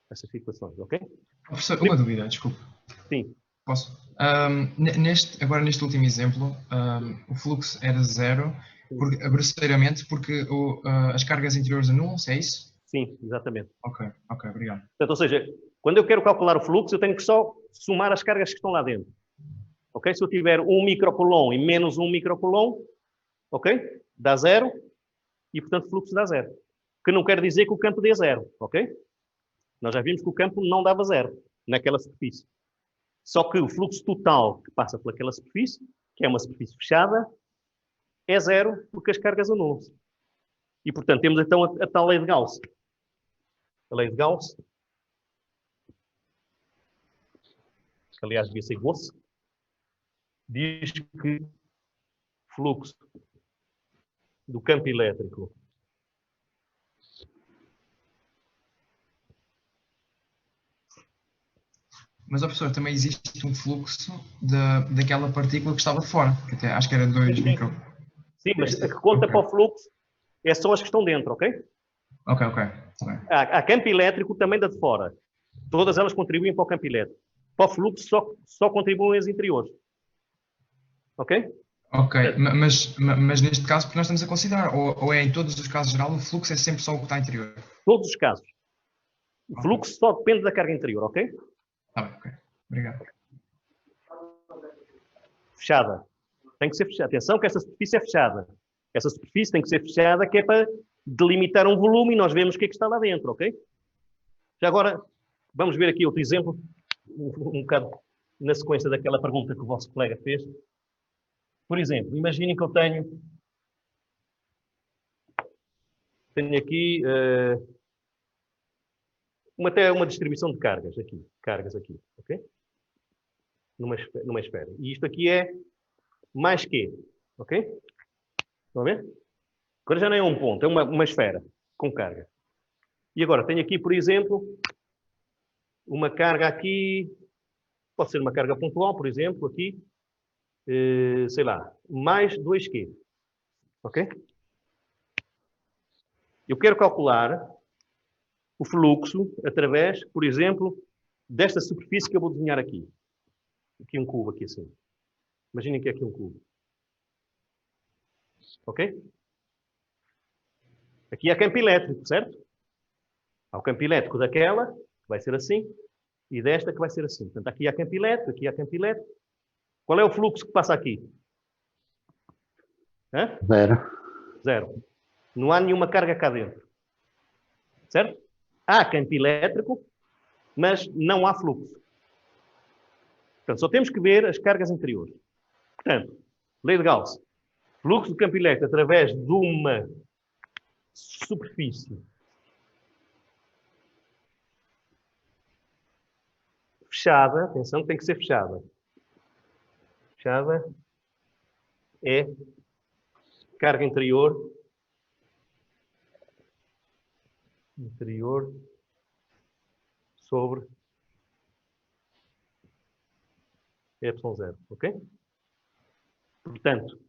Speaker 1: essas situações, ok?
Speaker 5: Professor, uma dúvida, desculpe.
Speaker 1: Sim.
Speaker 5: Posso? Agora neste último exemplo, o fluxo era 0, grosseiramente, porque as cargas interiores anulam-se, é isso?
Speaker 1: Sim, exatamente.
Speaker 5: Ok, obrigado.
Speaker 1: Portanto, ou seja, quando eu quero calcular o fluxo, eu tenho que só somar as cargas que estão lá dentro. Ok? Se eu tiver 1 microcoulomb e menos 1 microcoulomb, ok? Dá 0 e, portanto, o fluxo dá 0. Que não quer dizer que o campo dê 0, ok? Nós já vimos que o campo não dava 0 naquela superfície. Só que o fluxo total que passa pelaquela superfície, que é uma superfície fechada, é 0 porque as cargas anulam-se. E, portanto, temos então a tal lei de Gauss. A lei de Gauss, que aliás devia ser Gauss, diz que o fluxo do campo elétrico
Speaker 5: Mas, professor, também existe um fluxo daquela partícula que estava de fora, que até acho que era 2 micro...
Speaker 1: Sim, mas a que conta para o fluxo são as que estão dentro, ok?
Speaker 5: Ok.
Speaker 1: Há campo elétrico também da de fora. Todas elas contribuem para o campo elétrico. Para o fluxo só contribuem as interiores. Ok?
Speaker 5: Ok, mas neste caso, porque nós estamos a considerar, ou é em todos os casos geral, o fluxo é sempre só o que está interior?
Speaker 1: Todos os casos. O fluxo só depende da carga interior, ok?
Speaker 5: Tá bem, ok. Obrigado.
Speaker 1: Fechada. Tem que ser fechada. Atenção que essa superfície é fechada. Essa superfície tem que ser fechada, que é para delimitar um volume e nós vemos o que é que está lá dentro, ok? Já agora, vamos ver aqui outro exemplo, um bocado na sequência daquela pergunta que o vosso colega fez. Por exemplo, imaginem que eu tenho aqui até uma distribuição de cargas aqui, ok? Numa esfera. E isto aqui é mais Q, ok? Estão a ver? Agora já não é um ponto, é uma esfera com carga. E agora tenho aqui, por exemplo, uma carga aqui, pode ser uma carga pontual, por exemplo, aqui, sei lá, mais 2Q, ok? Eu quero calcular o fluxo através, por exemplo, desta superfície que eu vou desenhar aqui. Aqui um cubo, aqui assim. Imaginem que é aqui um cubo. Ok? Aqui há campo elétrico, certo? Há o campo elétrico daquela, que vai ser assim, e desta que vai ser assim. Portanto, aqui há campo elétrico, aqui há campo elétrico. Qual é o fluxo que passa aqui?
Speaker 2: 0.
Speaker 1: 0. Não há nenhuma carga cá dentro. Certo? Há campo elétrico, mas não há fluxo. Portanto, só temos que ver as cargas interiores. Portanto, lei de Gauss. Fluxo do campo elétrico através de uma superfície fechada, atenção, tem que ser fechada. Fechada é carga interior sobre Y0, ok? Portanto,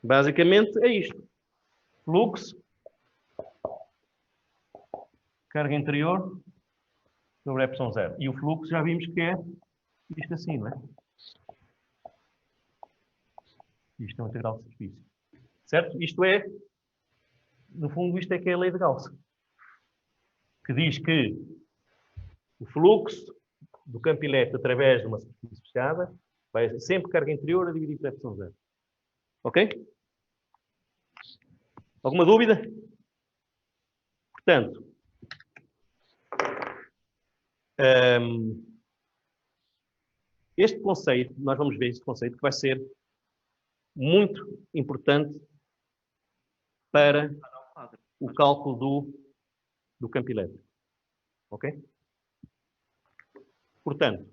Speaker 1: basicamente é isto. Fluxo, carga interior sobre Y0. E o fluxo já vimos que é isto assim, não é? Isto é uma integral de superfície. Certo? Isto é, no fundo, isto é que é a lei de Gauss. Que diz que o fluxo do campo elétrico através de uma superfície fechada vai ser sempre carga interior a dividir por Y0. Ok? Alguma dúvida? Portanto, este conceito, nós vamos ver este conceito que vai ser muito importante para o cálculo do campo elétrico. Ok? Portanto,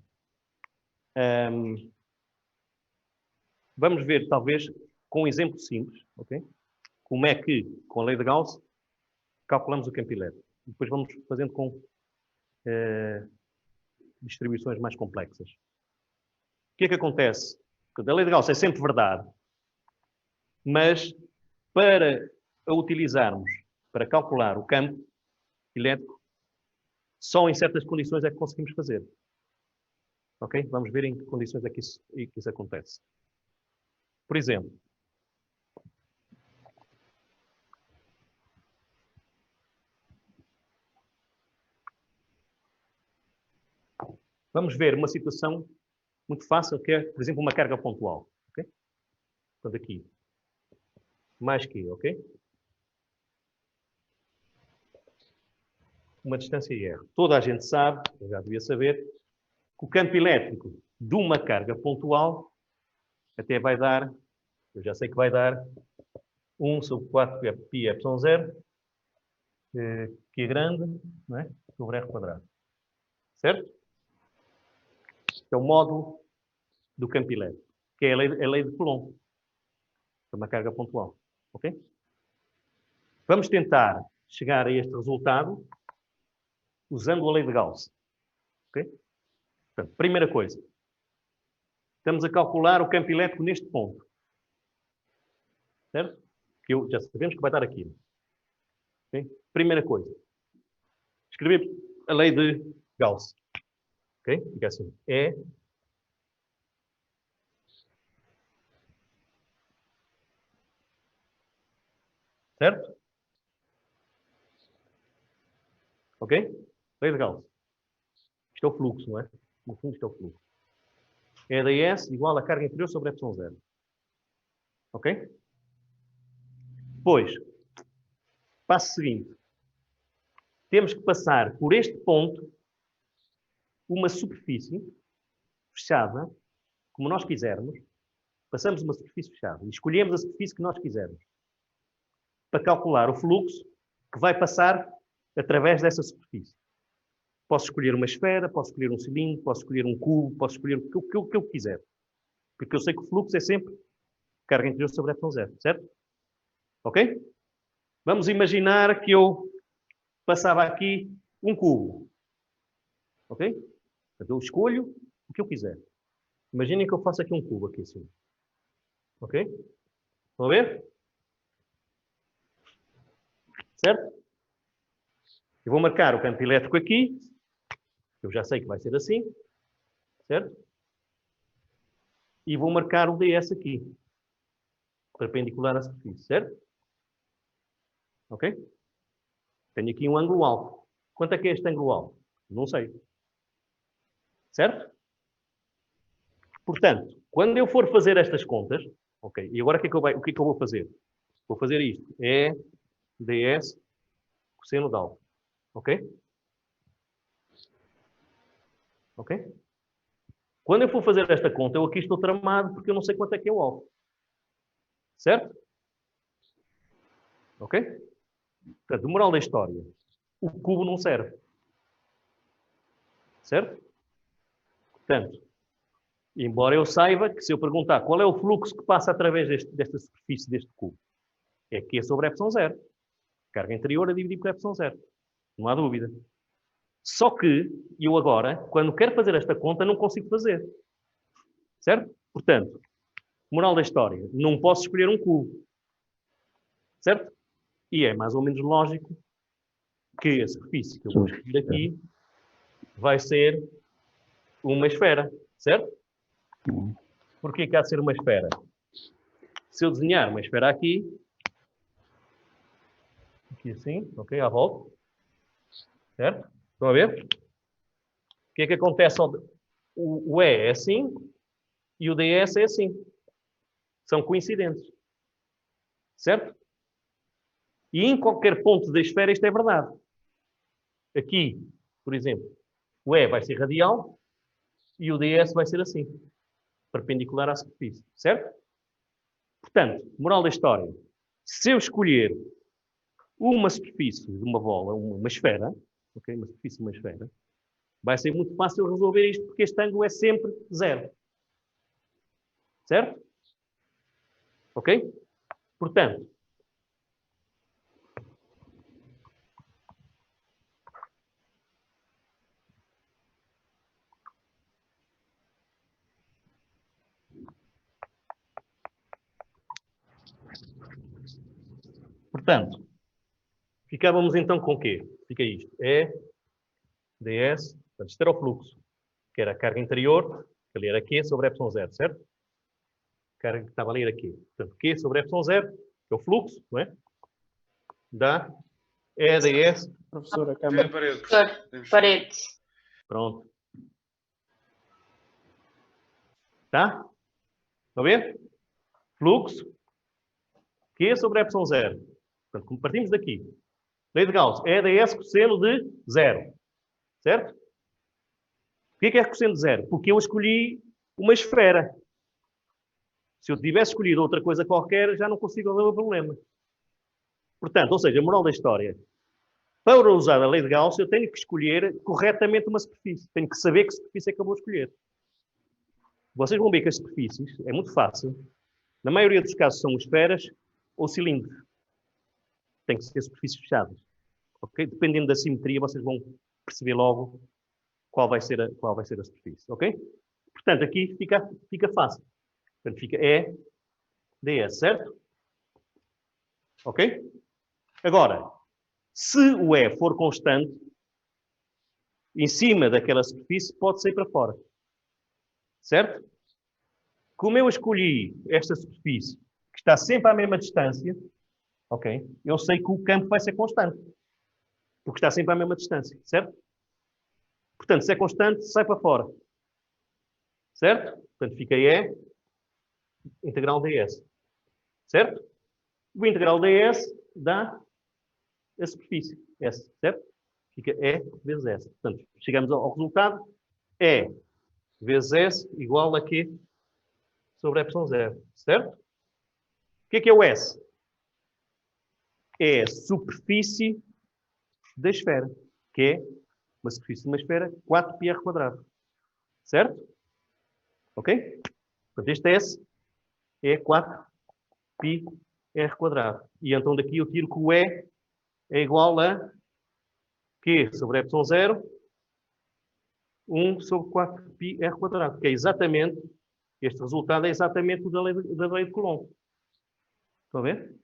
Speaker 1: vamos ver, talvez, com um exemplo simples, ok? Como é que, com a lei de Gauss, calculamos o campo elétrico. Depois vamos fazendo com distribuições mais complexas. O que é que acontece? Porque a lei de Gauss é sempre verdade, mas para a utilizarmos para calcular o campo elétrico, só em certas condições é que conseguimos fazer. Ok? Vamos ver em que condições é que isso acontece. Por exemplo, vamos ver uma situação muito fácil, que é, por exemplo, uma carga pontual. Okay? Portanto, aqui, mais Q, ok? Uma distância R. Toda a gente sabe, eu já devia saber, que o campo elétrico de uma carga pontual até vai dar, eu já sei que vai dar 1 sobre 4 π ε0, que é grande, não é? Sobre R quadrado. Certo? É o módulo do campo elétrico, que é a lei de Coulomb. É uma carga pontual. Ok? Vamos tentar chegar a este resultado usando a lei de Gauss. Ok? Portanto, primeira coisa. Estamos a calcular o campo elétrico neste ponto. Certo? Que já sabemos que vai dar aqui. Okay? Primeira coisa. Escrever a lei de Gauss. Ok? Fica assim. É certo? Ok? Lei de Gauss. Isto é o fluxo, não é? No fundo, isto é o fluxo. É ds igual a carga interior sobre Y0. Ok? Depois, passo seguinte. Temos que passar por este ponto uma superfície fechada, como nós quisermos. Passamos uma superfície fechada e escolhemos a superfície que nós quisermos para calcular o fluxo que vai passar através dessa superfície. Posso escolher uma esfera, posso escolher um cilindro, posso escolher um cubo, posso escolher o que eu quiser. Porque eu sei que o fluxo é sempre carga interior sobre Y0, certo? Ok? Vamos imaginar que eu passava aqui um cubo. Ok? Portanto, eu escolho o que eu quiser. Imaginem que eu faço aqui um cubo aqui assim. Ok? Estão a ver? Certo? Eu vou marcar o campo elétrico aqui. Eu já sei que vai ser assim. Certo? E vou marcar o ds aqui. Perpendicular à superfície. Certo? Ok? Tenho aqui um ângulo alto. Quanto é que é este ângulo alto? Não sei. Certo? Portanto, quando eu for fazer estas contas, ok, e agora o que é que eu vou fazer? Vou fazer isto. É ds cosseno de alfa. Ok? Ok? Quando eu for fazer esta conta, eu aqui estou tramado porque eu não sei quanto é que é o alfa. Certo? Ok? Portanto, moral da história. O cubo não serve. Certo? Portanto, embora eu saiba que se eu perguntar qual é o fluxo que passa através desta superfície deste cubo, é Q sobre ε0. Carga interior a dividir por ε0. Não há dúvida. Só que eu agora, quando quero fazer esta conta, não consigo fazer. Certo? Portanto, moral da história, não posso escolher um cubo. Certo? E é mais ou menos lógico que a superfície que eu vou escolher aqui vai ser uma esfera. Certo? Porquê que há de ser uma esfera? Se eu desenhar uma esfera aqui assim, ok, à volta. Certo? Estão a ver? O que é que acontece? O E é assim e o DS é assim. São coincidentes. Certo? E em qualquer ponto da esfera isto é verdade. Aqui, por exemplo, o E vai ser radial e o DS vai ser assim. Perpendicular à superfície. Certo? Portanto, moral da história. Se eu escolher uma superfície de uma bola, uma esfera, ok? Uma superfície de uma esfera, vai ser muito fácil resolver isto porque este ângulo é sempre 0. Certo? Ok? Portanto, ficávamos então com o quê? Fica isto. E, ds, portanto, isto era o fluxo, que era a carga interior, que ali era Q sobre ε0, certo? A carga que estava ali era Q. Portanto, Q sobre ε0, que é o fluxo, não é? Dá E ds.
Speaker 7: Professor, a
Speaker 4: Tem a
Speaker 7: câmara.
Speaker 4: parede.
Speaker 8: Professor,
Speaker 4: Temos-
Speaker 8: parede.
Speaker 1: Pronto. Tá? Estão a ver? Fluxo, Q sobre ε0. Portanto, como partimos daqui, lei de Gauss, E ds cosseno de 0. Certo? Porquê que é cosseno de 0? Porque eu escolhi uma esfera. Se eu tivesse escolhido outra coisa qualquer, já não consigo resolver o problema. Portanto, ou seja, a moral da história. Para usar a lei de Gauss, eu tenho que escolher corretamente uma superfície. Tenho que saber que superfície é que eu vou escolher. Vocês vão ver que as superfícies, é muito fácil. Na maioria dos casos são esferas ou cilindros. Tem que ser superfícies fechadas. Okay? Dependendo da simetria, vocês vão perceber logo qual vai ser a superfície. Ok? Portanto, aqui fica fácil. Portanto, fica E, ds, certo? Ok? Agora, se o E for constante, em cima daquela superfície pode sair para fora. Certo? Como eu escolhi esta superfície, que está sempre à mesma distância, ok? Eu sei que o campo vai ser constante. Porque está sempre à mesma distância. Certo? Portanto, se é constante, sai para fora. Certo? Portanto, fica E, integral ds. Certo? O integral ds dá a superfície S. Certo? Fica E vezes S. Portanto, chegamos ao resultado. E vezes S igual a Q sobre ε0. Certo? O que é o S? É a superfície da esfera. Que é uma superfície de uma esfera 4πr². Certo? Ok? Portanto, este S é 4πr². E então daqui eu tiro que o E é igual a Q sobre ε0, 1 sobre 4πr². Que é exatamente, este resultado é exatamente o da lei de Coulomb. Estão a ver?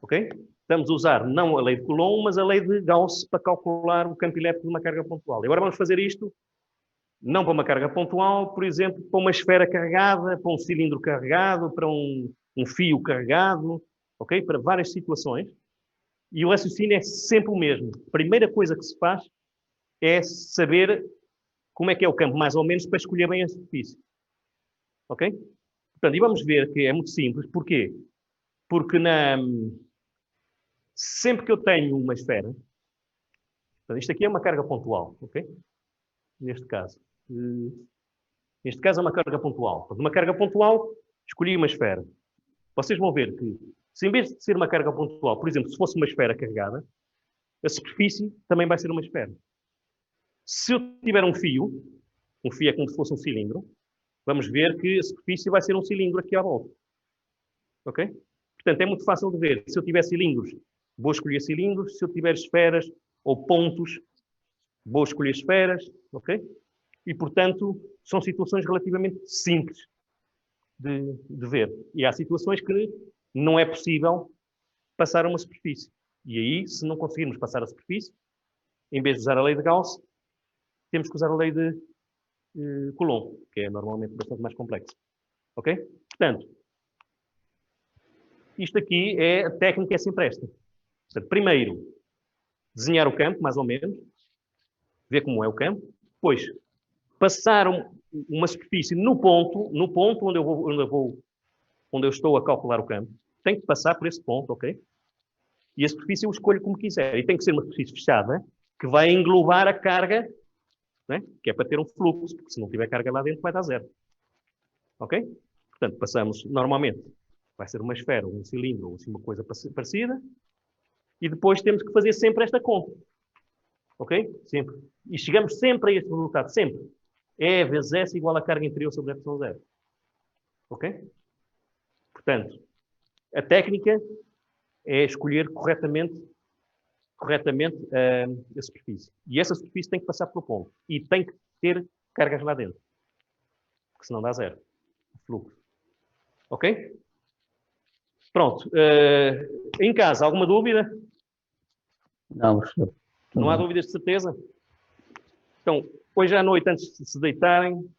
Speaker 1: Ok? Estamos a usar não a lei de Coulomb, mas a lei de Gauss para calcular o campo elétrico de uma carga pontual. E agora vamos fazer isto não para uma carga pontual, por exemplo, para uma esfera carregada, para um cilindro carregado, para um fio carregado, ok? Para várias situações. E o raciocínio é sempre o mesmo. A primeira coisa que se faz é saber como é que é o campo, mais ou menos, para escolher bem a superfície. Ok? Portanto, e vamos ver que é muito simples. Porquê? Porque sempre que eu tenho uma esfera, portanto, isto aqui é uma carga pontual, ok? Neste caso. Neste caso é uma carga pontual. Portanto, uma carga pontual, escolhi uma esfera. Vocês vão ver que, se em vez de ser uma carga pontual, por exemplo, se fosse uma esfera carregada, a superfície também vai ser uma esfera. Se eu tiver um fio é como se fosse um cilindro, vamos ver que a superfície vai ser um cilindro aqui à volta. Ok? Portanto, é muito fácil de ver. Se eu tiver cilindros, vou escolher cilindros. Se eu tiver esferas ou pontos, vou escolher esferas. Ok? E, portanto, são situações relativamente simples de ver. E há situações que não é possível passar uma superfície. E aí, se não conseguirmos passar a superfície, em vez de usar a lei de Gauss, temos que usar a lei de Coulomb, que é normalmente bastante mais complexa. Ok? Portanto, isto aqui a técnica é sempre esta. Portanto, primeiro, desenhar o campo, mais ou menos, ver como é o campo, depois passar uma superfície no ponto onde eu estou a calcular o campo, tem que passar por esse ponto, ok? E a superfície eu escolho como quiser. E tem que ser uma superfície fechada, que vai englobar a carga, né? Que é para ter um fluxo, porque se não tiver carga lá dentro vai dar zero. Ok? Portanto, passamos, normalmente, vai ser uma esfera, ou um cilindro, ou assim, uma coisa parecida, e depois temos que fazer sempre esta conta. Ok? Sempre. E chegamos sempre a este resultado, sempre. E vezes S igual a carga interior sobre epsilon zero. Ok? Portanto, a técnica é escolher corretamente a superfície. E essa superfície tem que passar pelo ponto. E tem que ter cargas lá dentro. Porque senão dá zero. Fluxo. Ok? Pronto. Em casa, alguma dúvida?
Speaker 2: Não, professor.
Speaker 1: Não há dúvidas de certeza? Então, hoje à noite, antes de se deitarem,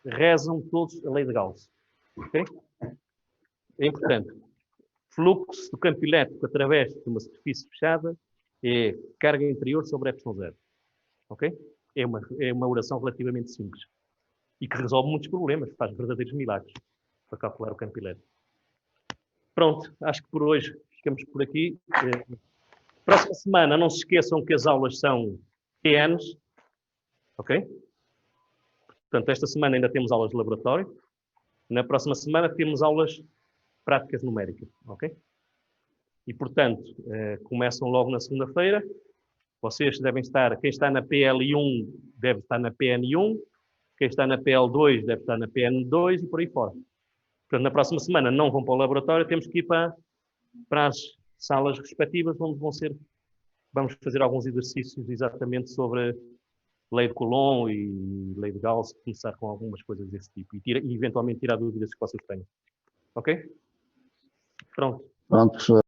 Speaker 1: rezam todos a lei de Gauss. Ok? É importante. Fluxo do campo elétrico através de uma superfície fechada é carga interior sobre epsilon zero. Ok? É uma oração relativamente simples. E que resolve muitos problemas, faz verdadeiros milagres para calcular o campo elétrico. Pronto, acho que por hoje ficamos por aqui. Próxima semana, não se esqueçam que as aulas são PNs. Ok? Portanto, esta semana ainda temos aulas de laboratório. Na próxima semana temos aulas práticas numéricas. Ok? E, portanto, começam logo na segunda-feira. Vocês devem estar, quem está na PL1 deve estar na PN1, quem está na PL2 deve estar na PN2 e por aí fora. Portanto, na próxima semana não vão para o laboratório, temos que ir para as salas respectivas, onde vamos fazer alguns exercícios exatamente sobre lei de Coulomb e lei de Gauss, começar com algumas coisas desse tipo e eventualmente tirar dúvidas que vocês tenham. Ok? Pronto.
Speaker 2: Pronto, professor.